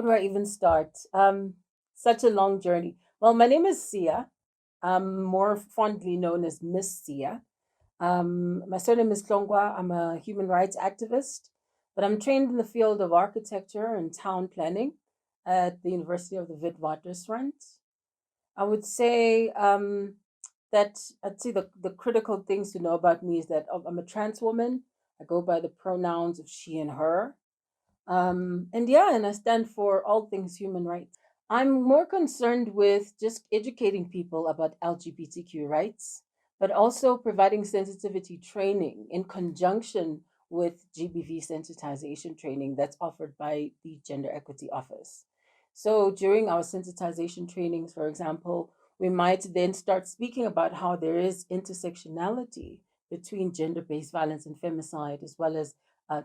Where do I even start? Such a long journey. Well, my name is Sia. I'm more fondly known as Miss Sia. My surname is Klongwa. I'm a human rights activist, but I'm trained in the field of architecture and town planning at the University of the Witwatersrand. I would say that I'd say the critical things to know about me is that I'm a trans woman. I go by the pronouns of she and her. And yeah, and I stand for all things human rights. I'm more concerned with just educating people about LGBTQ rights, but also providing sensitivity training in conjunction with GBV sensitization training that's offered by the Gender Equity Office. So during our sensitization trainings, for example, we might then start speaking about how there is intersectionality between gender based violence and femicide, as well as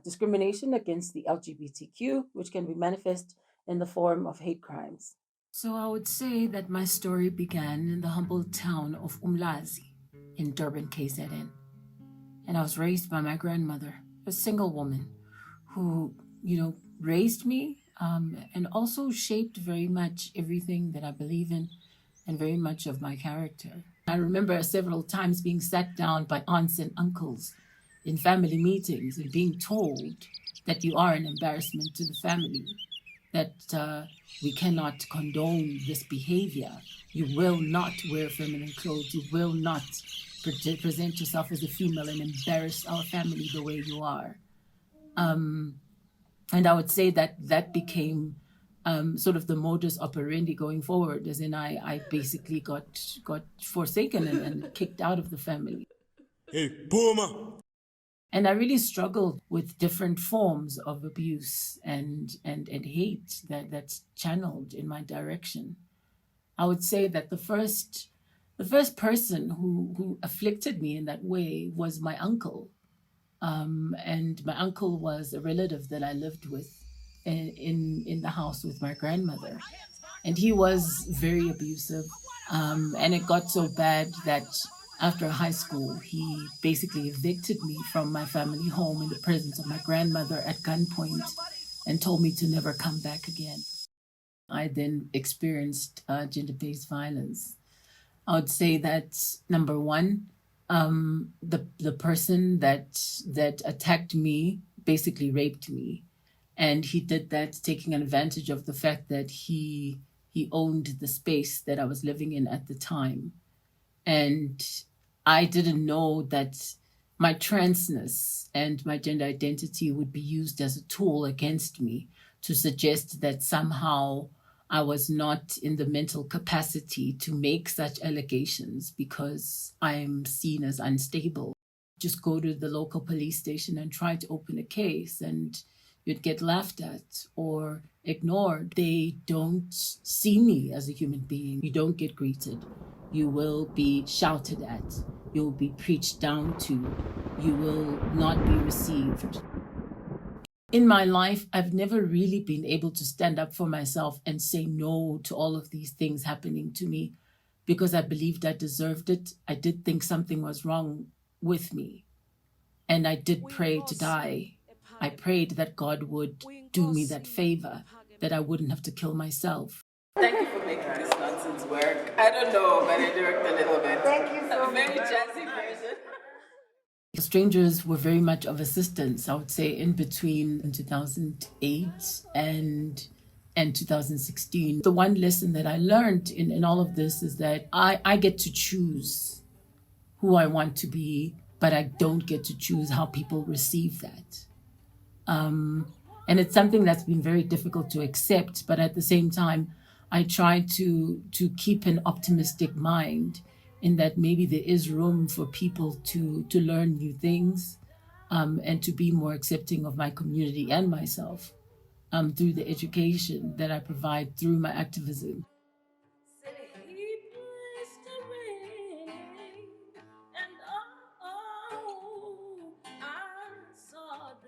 discrimination against the LGBTQ, which can be manifest in the form of hate crimes. So I would say that my story began in the humble town of Umlazi in Durban, KZN. And I was raised by my grandmother, a single woman who, raised me and also shaped very much everything that I believe in and very much of my character. I remember several times being sat down by aunts and uncles in family meetings and being told that you are an embarrassment to the family, that we cannot condone this behavior. You will not wear feminine clothes. You will not present yourself as a female and embarrass our family the way you are. And I would say that became sort of the modus operandi going forward, as in I basically got forsaken and kicked out of the family. Hey, Puma! And I really struggled with different forms of abuse and hate that's channeled in my direction. I would say that the first person who afflicted me in that way was my uncle. And my uncle was a relative that I lived with in the house with my grandmother. And he was very abusive. And it got so bad that after high school, he basically evicted me from my family home in the presence of my grandmother at gunpoint and told me to never come back again. I then experienced gender-based violence. I would say that number one, the person that attacked me basically raped me, and he did that taking advantage of the fact that he owned the space that I was living in at the time, and I didn't know that my transness and my gender identity would be used as a tool against me to suggest that somehow I was not in the mental capacity to make such allegations because I'm seen as unstable. Just go to the local police station and try to open a case and you'd get laughed at or ignored. They don't see me as a human being. You don't get greeted. You will be shouted at. You will be preached down to. You will not be received. In my life, I've never really been able to stand up for myself and say no to all of these things happening to me because I believed I deserved it. I did think something was wrong with me. And I did pray to die. I prayed that God would do me that favor, that I wouldn't have to kill myself. Thank you for making this nonsense work. I don't know, but it worked a little bit. Thank you so much. A very jazzy version. Strangers were very much of assistance, I would say, in between 2008 and 2016. The one lesson that I learned in all of this is that I get to choose who I want to be, but I don't get to choose how people receive that. And it's something that's been very difficult to accept, but at the same time, I try to keep an optimistic mind in that maybe there is room for people to learn new things and to be more accepting of my community and myself through the education that I provide through my activism.